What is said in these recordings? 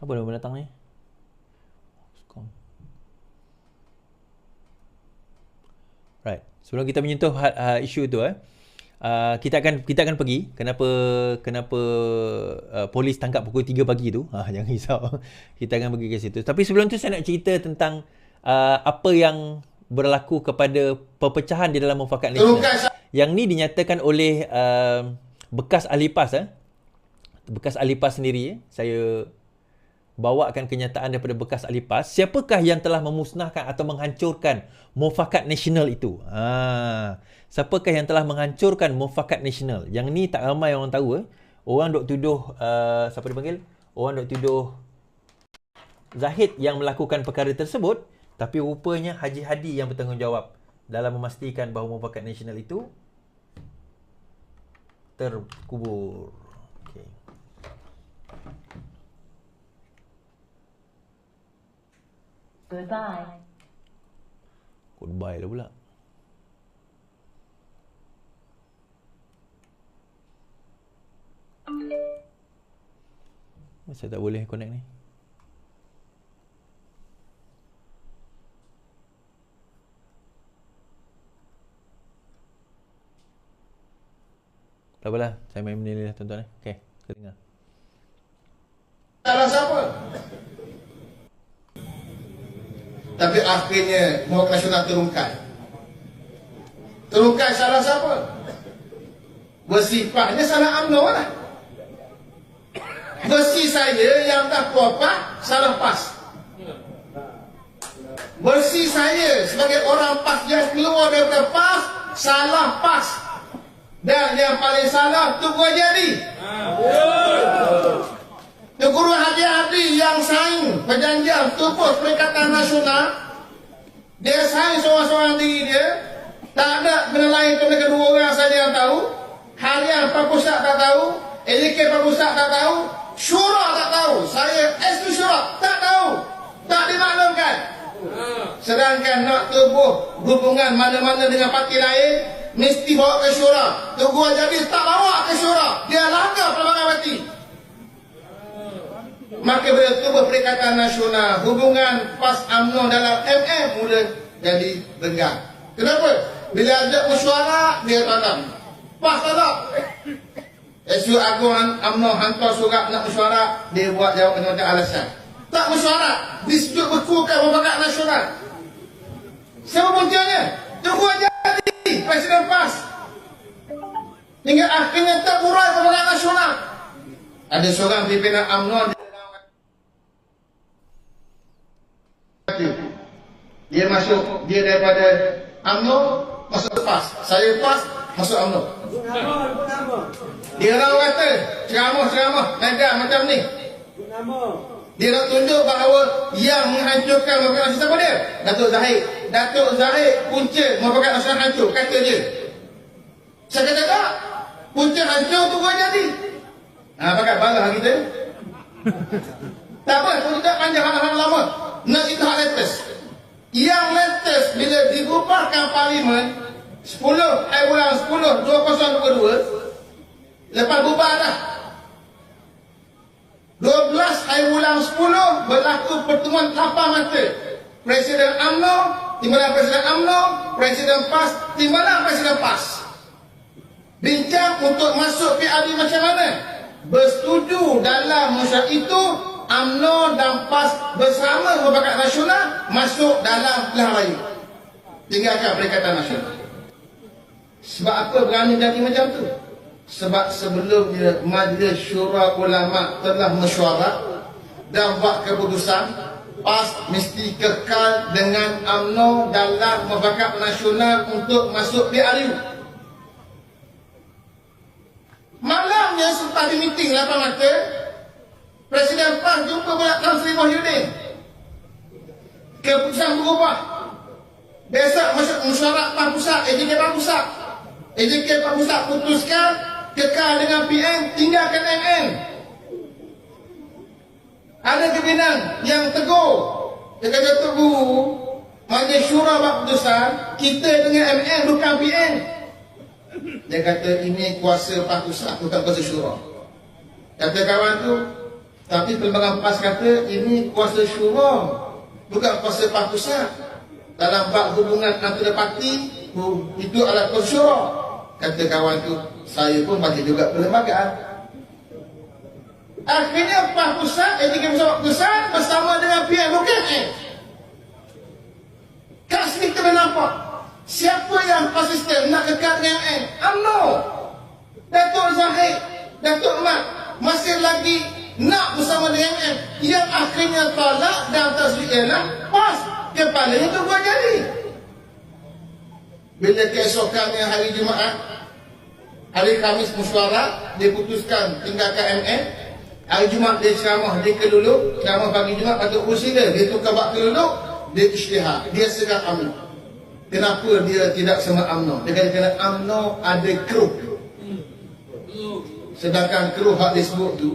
Apa nama pendatang ni? Right. Sebelum kita menyentuh isu tu kita akan pergi kenapa polis tangkap pukul 3 pagi tu. Jangan risau. Kita akan pergi ke situ. Tapi sebelum tu saya nak cerita tentang apa yang berlaku kepada perpecahan di dalam Mufakat Nasional. Yang ni dinyatakan oleh bekas ahli PAS bekas ahli PAS sendiri. Saya bawakan kenyataan daripada bekas ahli PAS. Siapakah yang telah memusnahkan atau menghancurkan Mufakat Nasional itu? Siapakah yang telah menghancurkan Mufakat Nasional? Yang ni tak ramai orang tahu. Orang dok tuduh siapa dipanggil? Orang dok tuduh Zahid yang melakukan perkara tersebut, tapi rupanya Haji Hadi yang bertanggungjawab dalam memastikan bahawa Mufakat Nasional itu terkubur. Okay. Goodbye. Goodbye lah pula. Saya tak boleh connect ni. Tak apalah, saya main benda ni lah tuan-tuan. Okay, kita dengar. Salah siapa? Tapi akhirnya Mufakat Nasional terungkap. Terungkap salah siapa? Bersifatnya salah UMNO lah. Versi saya yang tak puas salah PAS. Versi saya sebagai orang PAS yang keluar daripada PAS salah PAS. Dan yang paling salah Tunku Haji Hadi. Tunku Haji Hadi yang saing perjanjian tubuh Perikatan Nasional. Dia saing seorang-seorang diri dia. Tak ada benda lain tu mereka dua orang saja yang tahu. Harian Pak Pusat tak tahu. LK Pak Pusat tak tahu. Syura tak tahu. Saya SQ Syura tak tahu. Tak dimaklumkan. Sedangkan nak tubuh hubungan mana-mana dengan parti lain, mesti bawa ke syura. Tunku Haji Hadi tak bawa ke syura. Dia langgar pelbagai parti. Maka bila tubuh Perikatan Nasional, hubungan PAS UMNO dalam MM mula jadi renggang. Kenapa? Bila ajak mesyuarat, dia tanam. PAS tanam. SU Agung UMNO hantar surat nak mesyuarat, dia buat jawab macam-macam alasan. Tak mesyuarat, disebut bekukan Mufakat Nasional. Siapa puncanya? Tunku Haji Hadi, Presiden PAS. Hingga akhirnya terburai Mufakat Nasional. Ada seorang pimpinan UMNO dia masuk, dia daripada UMNO masuk PAS. Saya PAS masuk UMNO. Dia orang kata ceramah medan macam ni. Dia nak tunjuk bahawa yang menghancurkan Mufakat Nasional siapa dia? Datuk Zahid. Datuk Zahid punca Mufakat Nasional hancur, kata dia. Saya kata tak, punca hancur tu buat jadi. Pakat balah kita. Tak apa, pun tak panjang hal-hal lama. Nak itu hal latest. Yang latest bila dibubarkan Parlimen 10 bulan 10 2022, lepas bubar dah 12 bulan 10 berlaku pertemuan tapah mata Presiden UMNO timbalan Presiden UMNO, Presiden PAS timbalan Presiden PAS, bincang untuk masuk PRD macam mana. Bersetuju dalam mesyuarat itu UMNO dan PAS bersama Mufakat Nasional masuk dalam pilihan raya, tinggalkan Perikatan Nasional. Sebab apa berani jadi macam tu? Sebab sebelumnya Majlis Syura Ulama telah mesyuarat dan buat keputusan PAS mesti kekal dengan UMNO dalam Mufakat Nasional untuk masuk PRU. Malamnya setelah di meeting lapang mata, Presiden PAS jumpa pula Tan Sri Muhyiddin. Keputusan berubah. Besok masuk mesyuarat PAS Pusat, AJK PAS Pusat. AJK PAS Pusat putuskan kekal dengan PM, tinggalkan MN. Ada pimpinan yang tegur. Dia kata tegur, Majlis Syura buat keputusan, kita dengan MN bukan PM. Dia kata ini kuasa PAS Pusat, bukan kuasa Syura. Kata kawan tu, Tapi Perlembagaan PAS kata ini kuasa syura, bukan kuasa PAS pusat. Dalam bab hubungan antara parti, itu adalah kuasa syura. Kata kawan tu, saya pun baca juga perlembagaan. Akhirnya PAS pusat, Eksekutif pusat bersama dengan pihak UKM. Kat sini kita nampak siapa yang konsisten nak kekal dengan UMNO. Datuk Zahid, Datuk Mat masih lagi nak bersama dengan UMNO. Yang akhirnya tolak dan tasbih ialah PAS. Kepala itu buat jadi. Bila keesokannya hari Jumaat, hari Khamis mesyuarat, diputuskan tinggalkan UMNO. Hari Jumaat dia ceramah di Keluluk, ceramah pagi Jumaat patut bersila, dia tukar bak Keluluk, dia isytihar, dia segar UMNO. Kenapa dia tidak sama UMNO? Dia kata UMNO ada keruh. Sedangkan keruh yang disebut tu,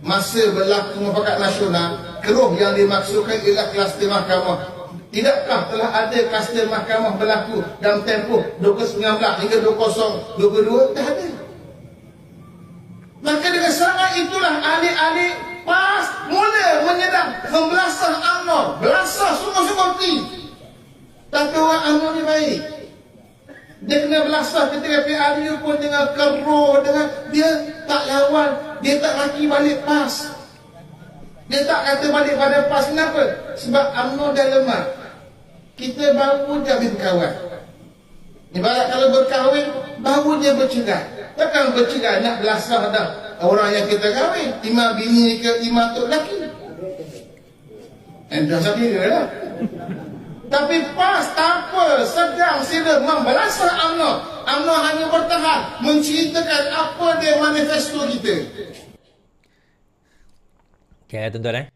masa berlaku mufakat nasional, keruh yang dimaksudkan ialah kluster mahkamah. Tidakkah telah ada kluster mahkamah berlaku dalam tempoh 2019 hingga 2022? Dah ada. Maka dengan sangat itulah ahli-ahli PAS mula menyedang pembelasan UMNO. Belasah sungguh-sungguh hati. Tapi orang UMNO ni baik. Dia kena belasah ketika PRU pun dengan keruh, dengan dia tak lawan, dia tak laki balik PAS. Dia tak kata balik pada PAS. Kenapa? Sebab UMNO dah lemah. Kita baru dah berkawan. Ibarat kalau berkahwin, baru dia bercerai. Takkan bercerai nak belasah dah orang yang kita kahwin. 5 bini ke 5 tok lelaki. Dah sendiri lah. Tapi PAS tak apa, sedang sila membelasah UMNO. UMNO hanya bertahan menceritakan apa dia manifesto kita. Okay, tuan-tuan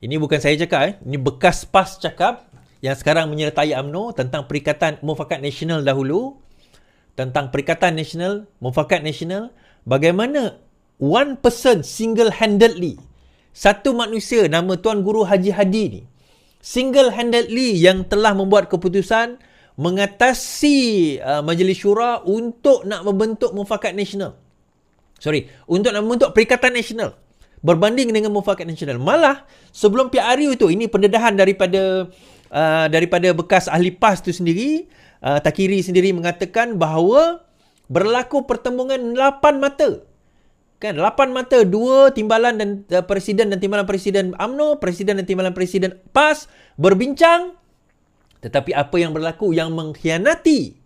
ini bukan saya cakap ini bekas PAS cakap yang sekarang menyertai UMNO tentang Perikatan Mufakat Nasional dahulu, tentang Perikatan Nasional, Mufakat Nasional, bagaimana one person single-handedly, satu manusia nama Tuan Guru Haji Hadi ni, single-handedly yang telah membuat keputusan mengatasi Majlis Syura untuk nak membentuk Mufakat Nasional. Untuk nak membentuk Perikatan Nasional berbanding dengan Mufakat Nasional. Malah sebelum PRU itu, ini pendedahan daripada bekas ahli PAS tu sendiri, Takiri sendiri mengatakan bahawa berlaku pertembungan 8 mata. Kan 8 mata, 2 timbalan dan presiden dan timbalan presiden UMNO, presiden dan timbalan presiden PAS berbincang. Tetapi apa yang berlaku, yang mengkhianati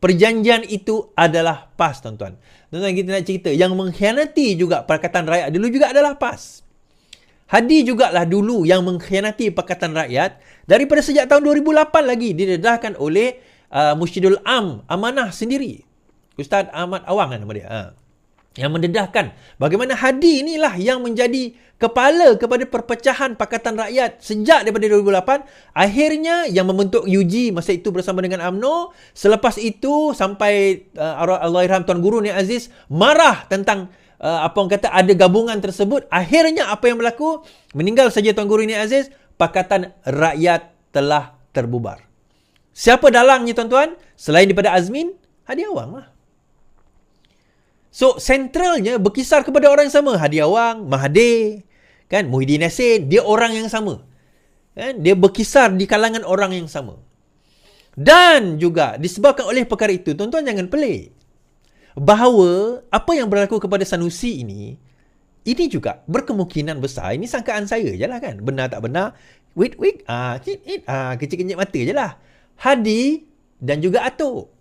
perjanjian itu adalah PAS, tuan-tuan. Tuan-tuan, kita nak cerita yang mengkhianati juga Pakatan Rakyat dulu juga adalah PAS. Hadi jugalah dulu yang mengkhianati Pakatan Rakyat daripada sejak tahun 2008 lagi didedahkan oleh Mursyidul Am Amanah sendiri. Ustaz Ahmad Awang kan nama dia. Yang mendedahkan bagaimana Hadi inilah yang menjadi kepala kepada perpecahan Pakatan Rakyat sejak daripada 2008. Akhirnya yang membentuk UG masa itu bersama dengan UMNO. Selepas itu sampai Allahyarham Tuan Guru Ni Aziz marah tentang apa orang kata ada gabungan tersebut. Akhirnya apa yang berlaku? Meninggal saja Tuan Guru Ni Aziz, Pakatan Rakyat telah terbubar. Siapa dalangnya, tuan-tuan? Selain daripada Azmin, Hadi Awang lah. So, sentralnya berkisar kepada orang yang sama. Hadi Awang, Mahathir, kan, Muhyiddin Yassin, dia orang yang sama. Kan? Dia berkisar di kalangan orang yang sama. Dan juga disebabkan oleh perkara itu, tuan-tuan jangan pelik. Bahawa apa yang berlaku kepada Sanusi ini juga berkemungkinan besar, ini sangkaan saya je lah kan. Benar tak benar, kecil-kecil mata je lah. Hadi dan juga Atok.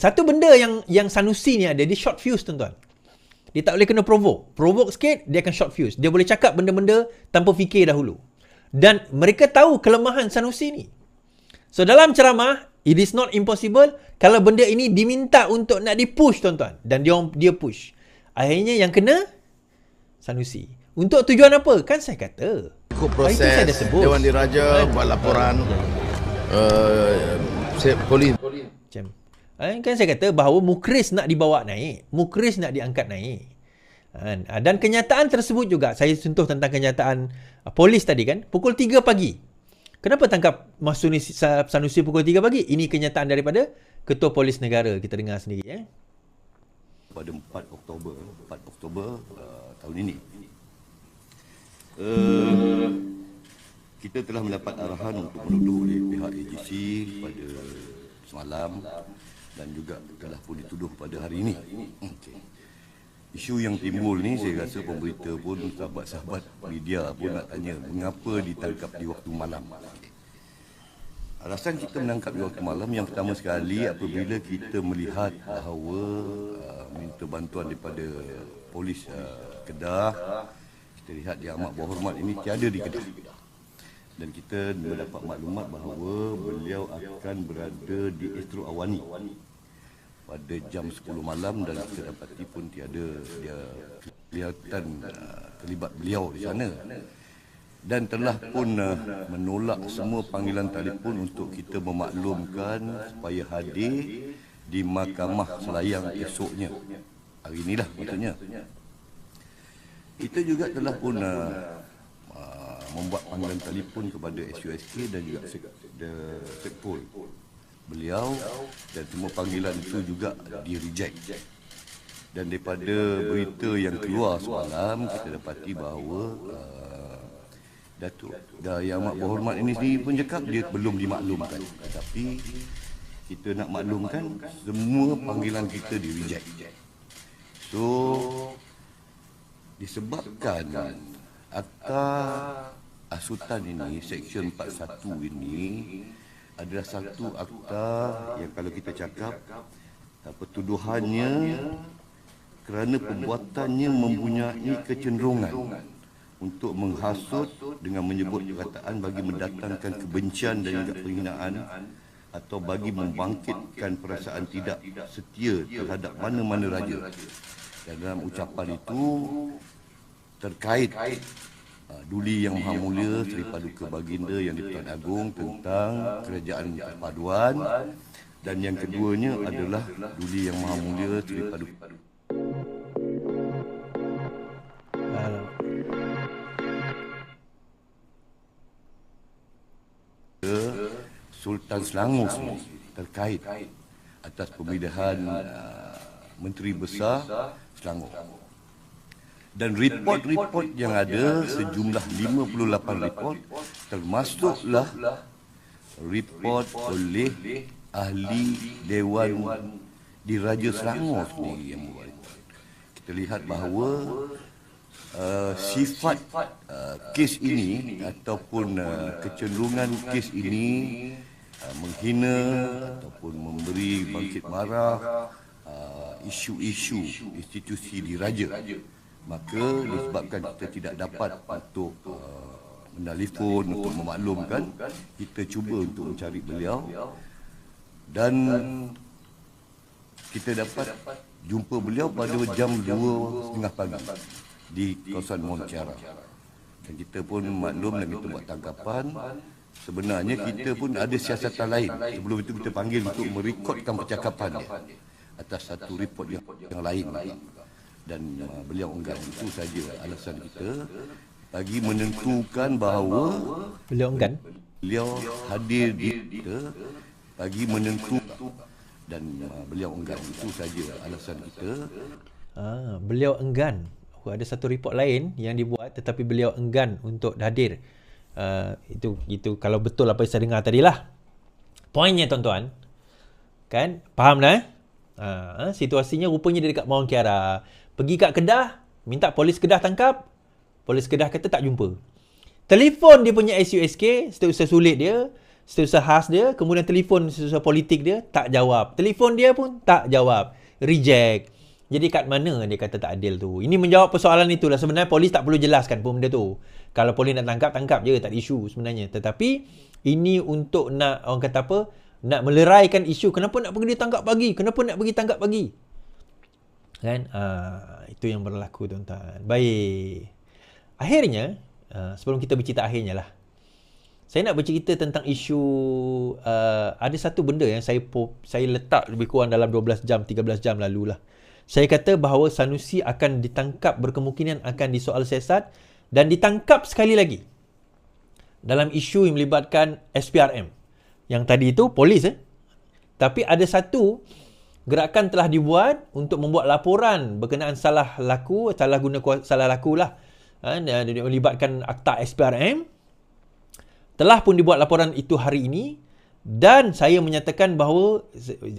Satu benda yang Sanusi ni ada, dia short fuse, tuan-tuan. Dia tak boleh kena provoke sikit, dia akan short fuse. Dia boleh cakap benda-benda tanpa fikir dahulu. Dan mereka tahu kelemahan Sanusi ni. So dalam ceramah, it is not impossible kalau benda ini diminta untuk nak dipush, tuan-tuan. Dan dia push. Akhirnya yang kena Sanusi. Untuk tujuan apa? Kan saya kata. Ikut proses Dewan Diraja buat laporan polis. Kan saya kata bahawa Mukris nak dibawa naik. Mukris nak diangkat naik. Dan kenyataan tersebut juga, saya sentuh tentang kenyataan polis tadi kan. Pukul 3 pagi. Kenapa tangkap Sanusi pukul 3 pagi? Ini kenyataan daripada Ketua Polis Negara. Kita dengar sendiri. pada 4 Oktober tahun ini. Kita telah mendapat arahan untuk menuduh oleh pihak AGC pada semalam dan juga telah pun dituduh pada hari ini. Okay. Isu yang timbul ni saya rasa pemberita pun, sahabat-sahabat media pun nak tanya mengapa ditangkap di waktu malam. Alasan kita menangkap di waktu malam yang pertama sekali apabila kita melihat bahawa minta bantuan daripada polis Kedah, kita lihat Yang Amat Berhormat ini tiada di Kedah. Dan kita mendapat maklumat bahawa beliau akan berada di Astro Awani pada jam 10 malam dan kita dapati pun tiada dia kelihatan terlibat beliau di sana. Dan telah pun menolak semua panggilan telefon untuk kita memaklumkan supaya hadir di Mahkamah Selayang esoknya. Hari inilah maksudnya. Kita juga telah pun membuat panggilan telefon kepada SUSK dan juga Sekpol beliau, dan semua panggilan itu juga di-reject. Dan daripada berita yang keluar semalam, kita dapati bahawa Datuk Yang Amat Berhormat ini sendiri pun cakap dia belum dimaklumkan. Tetapi kita nak maklumkan semua panggilan kita di-reject. So disebabkan Akta Asutan ini, Seksyen 41 ini adalah satu akta yang kalau kita cakap tuduhannya kerana perbuatannya mempunyai kecenderungan untuk menghasut dengan menyebut perkataan bagi mendatangkan kebencian dan juga penghinaan atau bagi membangkitkan perasaan tidak setia terhadap mana-mana raja. Dan dalam ucapan itu terkait Duli Yang Maha Mulia Seri Paduka Baginda Yang di-Pertuan Agong tentang Kerajaan Perpaduan, dan yang keduanya adalah Duli Yang Maha Mulia Seri Paduka Sultan Selangor sendiri terkait atas pemilihan Menteri Besar Selangor. Dan report-report yang ada sejumlah 58 report, termasuklah report oleh ahli Dewan Diraja Selangor sendiri yang buat. Kita lihat bahawa sifat kes ini ataupun kecenderungan kes ini menghina ataupun memberi bangkit marah isu-isu institusi diraja. Maka disebabkan kita tidak dapat untuk menelefon untuk memaklumkan, kita cuba untuk mencari beliau dan kita dapat jumpa beliau pada jam 2:30 pagi di kawasan Mont Kiara. Dan kita pun maklum dan kita buat tangkapan. Sebenarnya kita pun ada siasatan lain. Sebelum itu kita panggil untuk merekodkan percakapan dia atas satu report yang lain. Dan beliau enggan. Itu saja alasan kita bagi menentukan bahawa beliau enggan. Beliau hadir di kita bagi menentukan dan beliau enggan. Itu saja alasan kita. Beliau enggan. Ada satu report lain yang dibuat tetapi beliau enggan untuk hadir. Itu kalau betul apa yang saya dengar tadilah. Poinnya tuan-tuan, kan? Faham dah? Situasinya rupanya dia dekat Mont Kiara. Pergi kat Kedah, minta polis Kedah tangkap. Polis Kedah kata tak jumpa. Telefon dia punya SUSK, setiausaha sulit dia, setiausaha khas dia, kemudian telefon setiausaha politik dia, tak jawab. Telefon dia pun tak jawab. Reject. Jadi kat mana dia kata tak adil tu? Ini menjawab persoalan itulah. Sebenarnya polis tak perlu jelaskan pun benda tu. Kalau polis nak tangkap, tangkap je. Tak ada isu sebenarnya. Tetapi ini untuk nak, orang kata apa, nak meleraikan isu. Kenapa nak pergi tangkap pagi? Kenapa nak pergi tangkap pagi? Kan? Itu yang berlaku tuan-tuan. Baik. Akhirnya, sebelum kita bercerita akhirnya lah, saya nak bercerita tentang isu, ada satu benda yang saya letak lebih kurang dalam 12 jam, 13 jam lalu lah. Saya kata bahawa Sanusi akan ditangkap, berkemungkinan akan disoal siasat dan ditangkap sekali lagi dalam isu yang melibatkan SPRM. Yang tadi itu polis. Tapi ada satu Gerakan telah dibuat untuk membuat laporan berkenaan salah laku lah. Dan melibatkan Akta SPRM. Telah pun dibuat laporan itu hari ini. Dan saya menyatakan bahawa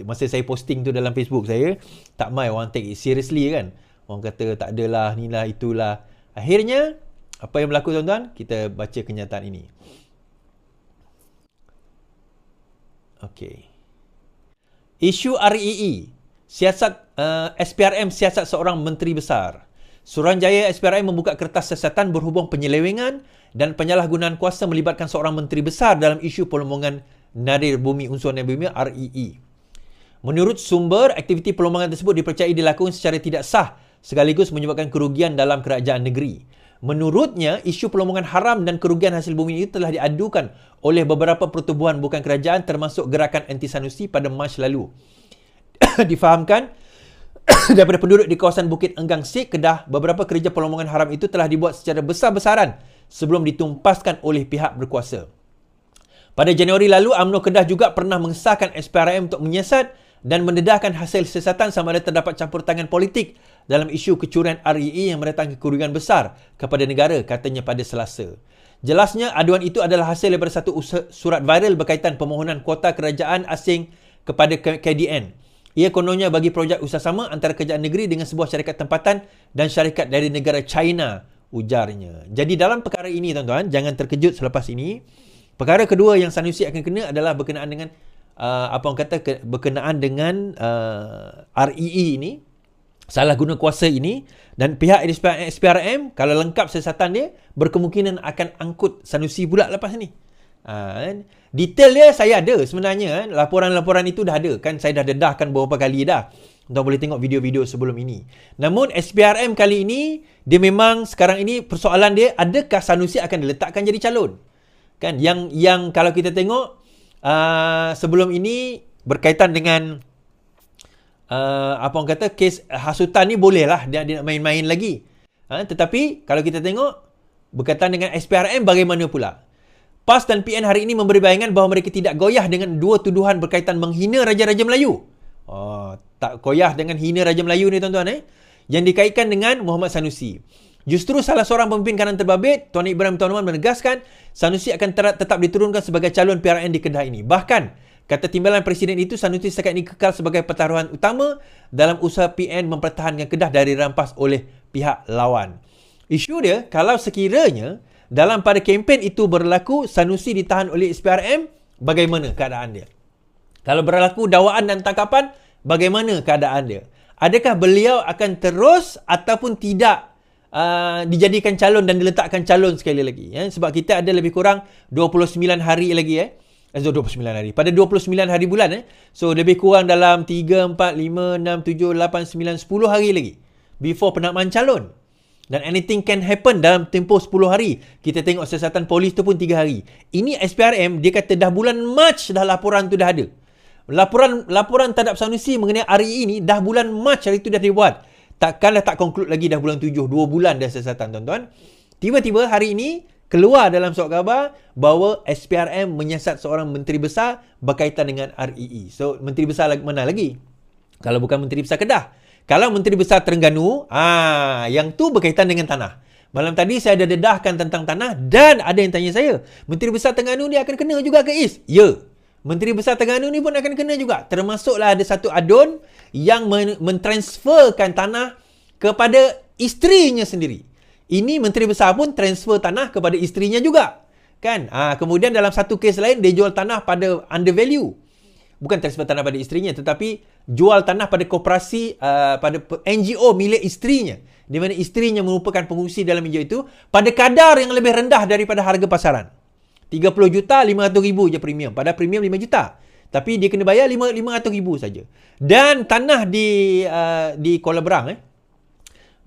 masa saya posting tu dalam Facebook saya, tak mai orang take it seriously kan. Orang kata tak adalah, ni lah, itulah. Akhirnya, apa yang berlaku tuan-tuan? Kita baca kenyataan ini. Okey. Isu REE. Siasat SPRM siasat seorang menteri besar. Suruhanjaya SPRM membuka kertas siasatan berhubung penyelewengan dan penyalahgunaan kuasa melibatkan seorang menteri besar dalam isu pelembungan nadir bumi unsur nadir bumi REE. Menurut sumber, aktiviti pelembungan tersebut dipercayai dilakukan secara tidak sah sekaligus menyebabkan kerugian dalam kerajaan negeri. Menurutnya, isu pelembungan haram dan kerugian hasil bumi itu telah diadukan oleh beberapa pertubuhan bukan kerajaan termasuk Gerakan Anti Sanusi pada Mac lalu. Difahamkan daripada penduduk di kawasan Bukit Enggang Sik, Kedah, beberapa kerja pelembungan haram itu telah dibuat secara besar-besaran sebelum ditumpaskan oleh pihak berkuasa. Pada Januari lalu, UMNO Kedah juga pernah mengesahkan SPRM untuk menyiasat dan mendedahkan hasil siasatan sama ada terdapat campur tangan politik dalam isu kecurian REE yang mendatangkan kerugian besar kepada negara, katanya pada Selasa. Jelasnya, aduan itu adalah hasil daripada satu surat viral berkaitan permohonan kuota kerajaan asing kepada KDN. Ia kononnya bagi projek usaha sama antara kerajaan negeri dengan sebuah syarikat tempatan dan syarikat dari negara China, ujarnya. Jadi dalam perkara ini tuan-tuan, jangan terkejut selepas ini. Perkara kedua yang Sanusi akan kena adalah berkenaan dengan berkenaan dengan REE ini, salah guna kuasa ini, dan pihak SPRM kalau lengkap siasatan dia berkemungkinan akan angkut Sanusi pula lepas ni. Detail dia saya ada sebenarnya, laporan-laporan itu dah ada kan, saya dah dedahkan beberapa kali dah. Tuan boleh tengok video-video sebelum ini. Namun SPRM kali ini dia memang sekarang ini persoalan dia, adakah Sanusi akan diletakkan jadi calon? Kan yang kalau kita tengok sebelum ini berkaitan dengan kes hasutan ni bolehlah dia nak main-main lagi. Tetapi kalau kita tengok berkaitan dengan SPRM bagaimana pula? PAS dan PN hari ini memberi bayangan bahawa mereka tidak goyah dengan dua tuduhan berkaitan menghina Raja-Raja Melayu. Tak goyah dengan hina Raja Melayu ni tuan-tuan yang dikaitkan dengan Muhammad Sanusi. Justru salah seorang pemimpin kanan terbabit, Tuan Ibrahim Tuan Noman menegaskan Sanusi akan tetap diturunkan sebagai calon PRN di Kedah ini. Bahkan, kata timbalan Presiden itu, Sanusi setakat ini kekal sebagai pertaruhan utama dalam usaha PN mempertahankan Kedah dari rampas oleh pihak lawan. Isu dia, kalau sekiranya dalam pada kempen itu berlaku, Sanusi ditahan oleh SPRM, bagaimana keadaan dia? Kalau berlaku dakwaan dan tangkapan, bagaimana keadaan dia? Adakah beliau akan terus ataupun tidak dijadikan calon dan diletakkan calon sekali lagi? Sebab kita ada lebih kurang 29 hari lagi 29 hari. Pada 29 hari bulan so lebih kurang dalam 3, 4, 5, 6, 7, 8, 9, 10 hari lagi before penakmaan calon. Dan anything can happen dalam tempoh 10 hari. Kita tengok siasatan polis tu pun 3 hari. Ini SPRM, dia kata dah bulan Mac dah laporan tu dah ada. Laporan terhadap Sanusi mengenai REE ni dah bulan Mac hari tu dah dibuat. Takkanlah tak conclude lagi dah bulan 7. 2 bulan dah siasatan tuan-tuan. Tiba-tiba hari ini keluar dalam surat khabar bahawa SPRM menyiasat seorang menteri besar berkaitan dengan REE. So menteri besar mana lagi? Kalau bukan menteri besar Kedah. Kalau menteri besar Terengganu, yang tu berkaitan dengan tanah. Malam tadi saya dah dedahkan tentang tanah dan ada yang tanya saya, menteri besar Terengganu ni akan kena juga ke Is? Ya. Menteri Besar Terengganu ni pun akan kena juga. Termasuklah ada satu adun yang mentransferkan tanah kepada isterinya sendiri. Ini Menteri Besar pun transfer tanah kepada isterinya juga. Kan? Kemudian dalam satu kes lain, dia jual tanah pada undervalue. Bukan transfer tanah pada isterinya, tetapi jual tanah pada koperasi, pada NGO milik isterinya. Di mana isterinya merupakan pengurusi dalam NGO itu pada kadar yang lebih rendah daripada harga pasaran. 30 juta, 500 ribu je premium. Pada premium 5 juta. Tapi dia kena bayar 500 ribu saja. Dan tanah di Kuala Berang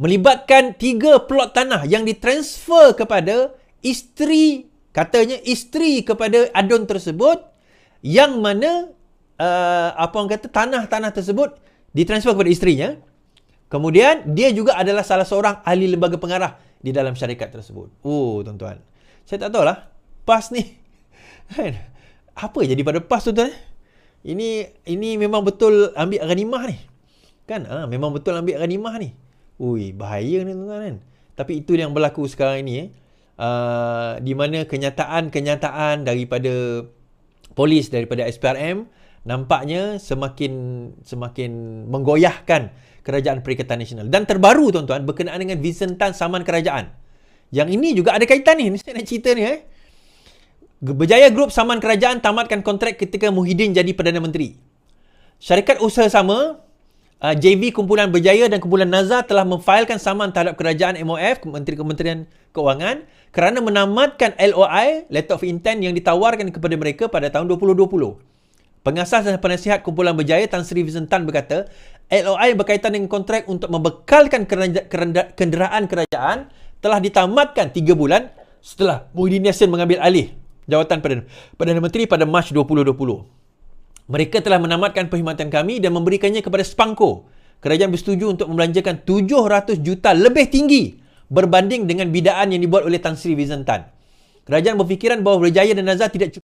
melibatkan 3 plot tanah yang ditransfer kepada isteri, katanya isteri kepada adun tersebut, yang mana tanah-tanah tersebut ditransfer kepada isterinya. Kemudian dia juga adalah salah seorang ahli lembaga pengarah di dalam syarikat tersebut. Oh tuan-tuan, saya tak tahulah PAS ni apa jadi pada PAS tuan-tuan? Ini memang betul ambil ghanimah ni. Kan? Memang betul ambil ghanimah ni. Ui, bahaya ni tuan-tuan kan. Tapi itu yang berlaku sekarang ini di mana kenyataan daripada polis, daripada SPRM nampaknya semakin menggoyahkan Kerajaan Perikatan Nasional. Dan terbaru tuan-tuan berkenaan dengan Vincent Tan saman kerajaan. Yang ini juga ada kaitan ni. Saya nak cerita ni. Berjaya Group saman kerajaan tamatkan kontrak ketika Muhyiddin jadi Perdana Menteri. Syarikat usaha sama JV Kumpulan Berjaya dan Kumpulan Nazar telah memfailkan saman terhadap kerajaan MOF, Kementerian Keuangan, kerana menamatkan LOI, Letter of Intent, yang ditawarkan kepada mereka pada tahun 2020. Pengasas dan penasihat Kumpulan Berjaya Tan Sri Vincent Tan berkata, LOI berkaitan dengan kontrak untuk membekalkan kenderaan kerajaan telah ditamatkan 3 bulan setelah Muhyiddin Yassin mengambil alih jawatan Perdana Menteri pada Mac 2020. Mereka telah menamatkan perkhidmatan kami dan memberikannya kepada Spangko. Kerajaan bersetuju untuk membelanjakan 700 juta lebih tinggi berbanding dengan bidaan yang dibuat oleh Tan Sri Vincent Tan. Kerajaan berfikiran bahawa Berjaya dan Nazar tidak